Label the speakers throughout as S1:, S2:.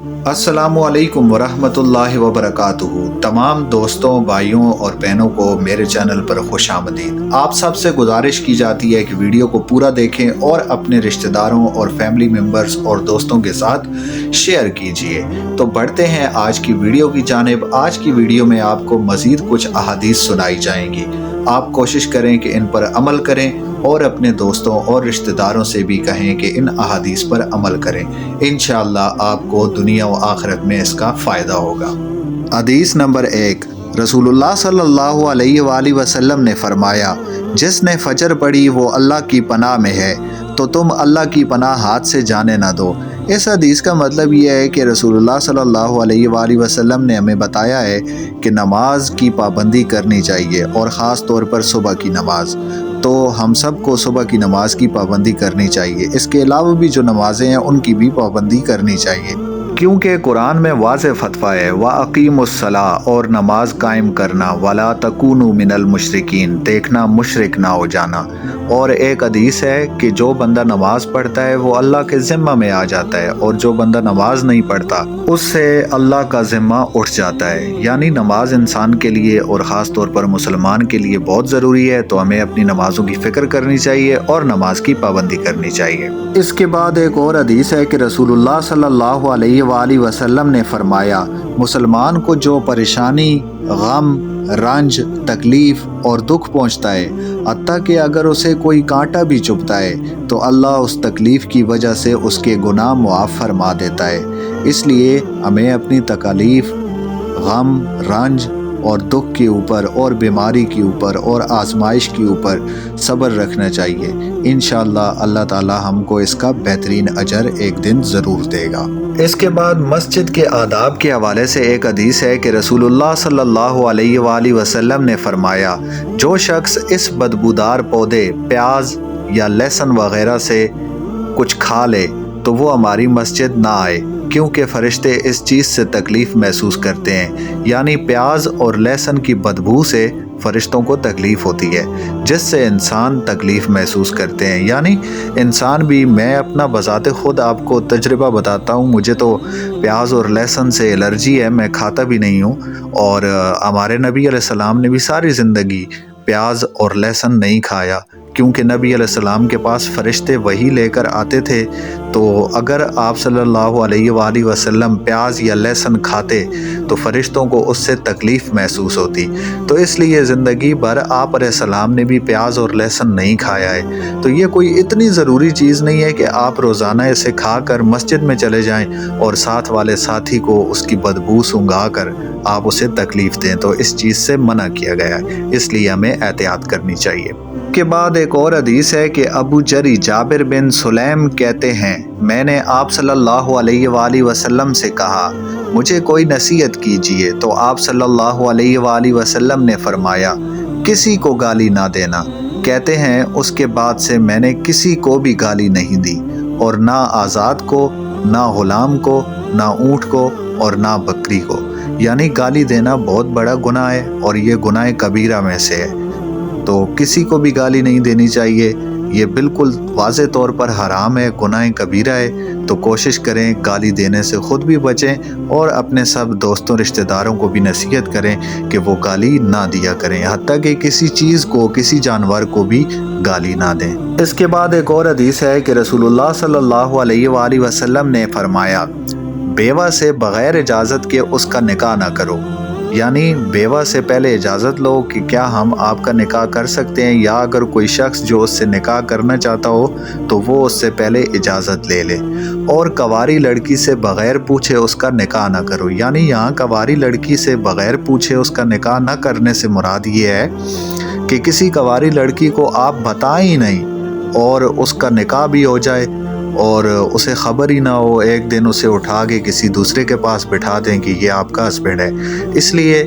S1: अस्सलामुअलैकुम वरहमतुल्लाहि वबरकातुहू। तमाम दोस्तों, भाइयों और बहनों को मेरे चैनल पर खुशामदीद। आप सबसे गुजारिश की जाती है कि वीडियो को पूरा देखें और अपने रिश्तेदारों और फैमिली मेम्बर्स और दोस्तों के साथ शेयर कीजिए। तो बढ़ते हैं आज की वीडियो की जानिब। आज की वीडियो में आपको मज़ीद कुछ अहादीस सुनाई जाएंगी। आप कोशिश करें कि इन पर अमल करें और अपने दोस्तों और रिश्तेदारों से भी कहें कि इन अहादीस पर अमल करें। इंशाअल्लाह आपको दुनिया व आखिरत में इसका फ़ायदा होगा। हदीस नंबर 1, रसूलुल्लाह सल्लल्लाहु अलैहि वसल्लम ने फरमाया, जिसने फजर पढ़ी वो अल्लाह की पनाह में है, तो तुम अल्लाह की पनाह हाथ से जाने ना दो। इस हदीस का मतलब ये है कि रसूलुल्लाह सल्लल्लाहु अलैहि वसल्लम ने हमें बताया है कि नमाज की पाबंदी करनी चाहिए और ख़ास तौर पर सुबह की नमाज। तो हम सब को सुबह की नमाज की पाबंदी करनी चाहिए। इसके अलावा भी जो नमाज़ें हैं उनकी भी पाबंदी करनी चाहिए, क्योंकि कुरान में वाज़ेह फतवा है, व अकीमुस्सलाह, और नमाज कायम करना, वला तकूनु मिनल मुशरिकीन, देखना मुशरिक ना हो जाना। और एक हदीस है कि जो बंदा नमाज पढ़ता है वो अल्लाह के ज़िम्मा में आ जाता है, और जो बंदा नमाज नहीं पढ़ता उससे अल्लाह का ज़िम्मा उठ जाता है। यानी नमाज इंसान के लिए और ख़ास तौर पर मुसलमान के लिए बहुत ज़रूरी है। तो हमें अपनी नमाज़ों की फ़िक्र करनी चाहिए और नमाज की पाबंदी करनी चाहिए। इसके बाद एक और हदीस है कि रसूलुल्लाह सल्लल्लाहु अलैहि वसल्लम ने फरमाया, मुसलमान को जो परेशानी, गम, रंज, तकलीफ़ और दुख पहुँचता है, हत्ता कि अगर उसे कोई कांटा भी चुभता है, तो अल्लाह उस तकलीफ़ की वजह से उसके गुनाह मुआफ़ फरमा देता है। इसलिए हमें अपनी तकलीफ़, गम, रंज और दुख के ऊपर और बीमारी के ऊपर और आजमाइश के ऊपर सब्र रखना चाहिए। इंशाअल्लाह अल्लाह ताला हमको इसका बेहतरीन अजर एक दिन ज़रूर देगा। इसके बाद मस्जिद के आदाब के हवाले से एक हदीस है कि रसूलुल्लाह सल्लल्लाहु अलैहि वसल्लम ने फरमाया, जो शख्स इस बदबूदार पौधे, प्याज या लहसुन वगैरह से कुछ खा ले तो वो हमारी मस्जिद ना आए, क्योंकि फ़रिश्ते इस चीज़ से तकलीफ़ महसूस करते हैं। यानी प्याज और लहसुन की बदबू से फ़रिश्तों को तकलीफ़ होती है, जिससे इंसान तकलीफ़ महसूस करते हैं। यानी इंसान भी, मैं अपना बज़ाते ख़ुद आपको तजुर्बा बताता हूँ, मुझे तो प्याज और लहसुन से एलर्जी है, मैं खाता भी नहीं हूँ। और हमारे नबी अलैहिस्सलाम ने भी सारी ज़िंदगी प्याज और लहसुन नहीं खाया, क्योंकि नबी अलैहिस्सलाम के पास फ़रिश्ते वही लेकर आते थे। तो अगर आप सल्लल्लाहु अलैहि वसल्लम प्याज या लहसुन खाते तो फ़रिश्तों को उससे तकलीफ़ महसूस होती। तो इसलिए ज़िंदगी भर आप अलैहिस्सलाम ने भी प्याज और लहसुन नहीं खाया है। तो ये कोई इतनी ज़रूरी चीज़ नहीं है कि आप रोज़ाना इसे खाकर मस्जिद में चले जाएं और साथ वाले साथी को उसकी बदबू सूंघा कर आप उसे तकलीफ़ दें। तो इस चीज़ से मना किया गया है, इसलिए हमें एहतियात करनी चाहिए। के बाद एक और हदीस है कि अबू जरी जाबिर बिन सुलैम कहते हैं, मैंने आप सल्लल्लाहु अलैहि वसल्लम से कहा, मुझे कोई नसीहत कीजिए। तो आप सल्लल्लाहु अलैहि वसल्लम ने फरमाया, किसी को गाली ना देना। कहते हैं, उसके बाद से मैंने किसी को भी गाली नहीं दी, और ना आज़ाद को, ना ग़ुलाम को, ना ऊँट को और ना बकरी को। यानी गाली देना बहुत बड़ा गुनाह है और ये गुनाह कबीरा में से है। तो किसी को भी गाली नहीं देनी चाहिए, ये बिल्कुल वाज़े तौर पर हराम है, गुनाह कबीरा है। तो कोशिश करें गाली देने से ख़ुद भी बचें और अपने सब दोस्तों रिश्तेदारों को भी नसीहत करें कि वो गाली ना दिया करें, हत्ता कि किसी चीज़ को, किसी जानवर को भी गाली ना दें। इसके बाद एक और हदीस है कि रसूलुल्लाह सल्लल्लाहु अलैहि वसल्लम ने फरमाया, बेवा से बग़ैर इजाज़त के उसका निकाह ना करो। यानी बेवा से पहले इजाज़त लो कि क्या हम आपका निकाह कर सकते हैं, या अगर कोई शख्स जो उससे निकाह करना चाहता हो तो वो उससे पहले इजाज़त ले ले। और कवारी लड़की से बग़ैर पूछे उसका निकाह ना करो। यानी यहाँ कवारी लड़की से बग़ैर पूछे उसका निकाह ना करने से मुराद ये है कि किसी कवारी लड़की को आप बताएं ही नहीं और उसका निकाह भी हो जाए और उसे ख़बर ही ना हो, एक दिन उसे उठा के किसी दूसरे के पास बिठा दें कि ये आपका हस्बैंड है। इसलिए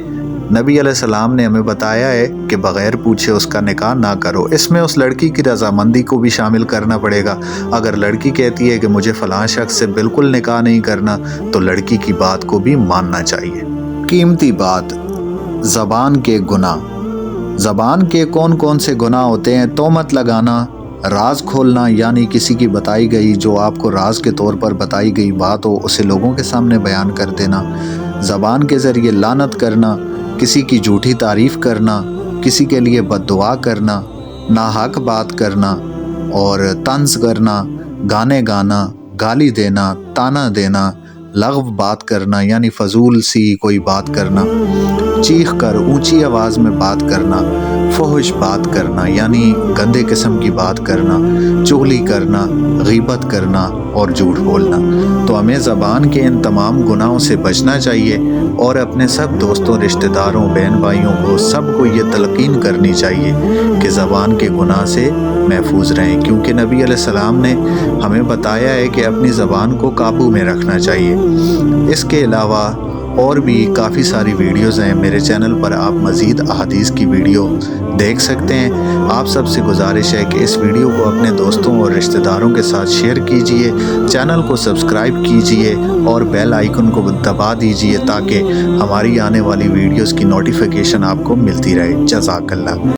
S1: नबी अलैहिस्सलाम ने हमें बताया है कि बग़ैर पूछे उसका निकाह ना करो। इसमें उस लड़की की रज़ामंदी को भी शामिल करना पड़ेगा। अगर लड़की कहती है कि मुझे फ़लाँ शख्स से बिल्कुल निकाह नहीं करना, तो लड़की की बात को भी मानना चाहिए। कीमती बात, ज़बान के गुनाह। ज़बान के कौन कौन से गुनाह होते हैं? तोहमत लगाना, راز کھولنا یعنی کسی کی بتائی گئی جو آپ کو راز کے طور پر بتائی گئی بات ہو اسے لوگوں کے سامنے بیان کر دینا، زبان کے ذریعے لعنت کرنا، کسی کی جھوٹی تعریف کرنا، کسی کے لیے بد دعا کرنا، ناحق بات کرنا اور طنز کرنا، گانے گانا، گالی دینا، تانا دینا، لغو بات کرنا یعنی فضول سی کوئی بات کرنا، چیخ کر اونچی آواز میں بات کرنا، فحش بات کرنا یعنی گندے قسم کی بات کرنا، چغلی کرنا، غیبت کرنا اور جھوٹ بولنا۔ تو ہمیں زبان کے ان تمام گناہوں سے بچنا چاہیے اور اپنے سب دوستوں، رشتہ داروں، بہن بھائیوں کو سب کو یہ تلقین کرنی چاہیے کہ زبان کے گناہ سے محفوظ رہیں، کیونکہ نبی علیہ السلام نے ہمیں بتایا ہے کہ اپنی زبان کو قابو میں رکھنا چاہیے۔ اس کے علاوہ اور بھی کافی ساری ویڈیوز ہیں میرے چینل پر، آپ مزید احادیث کی ویڈیو دیکھ سکتے ہیں۔ آپ سب سے گزارش ہے کہ اس ویڈیو کو اپنے دوستوں اور رشتہ داروں کے ساتھ شیئر کیجئے، چینل کو سبسکرائب کیجئے اور بیل آئیکن کو دبا دیجئے تاکہ ہماری آنے والی ویڈیوز کی نوٹیفیکیشن آپ کو ملتی رہے۔ جزاک اللہ۔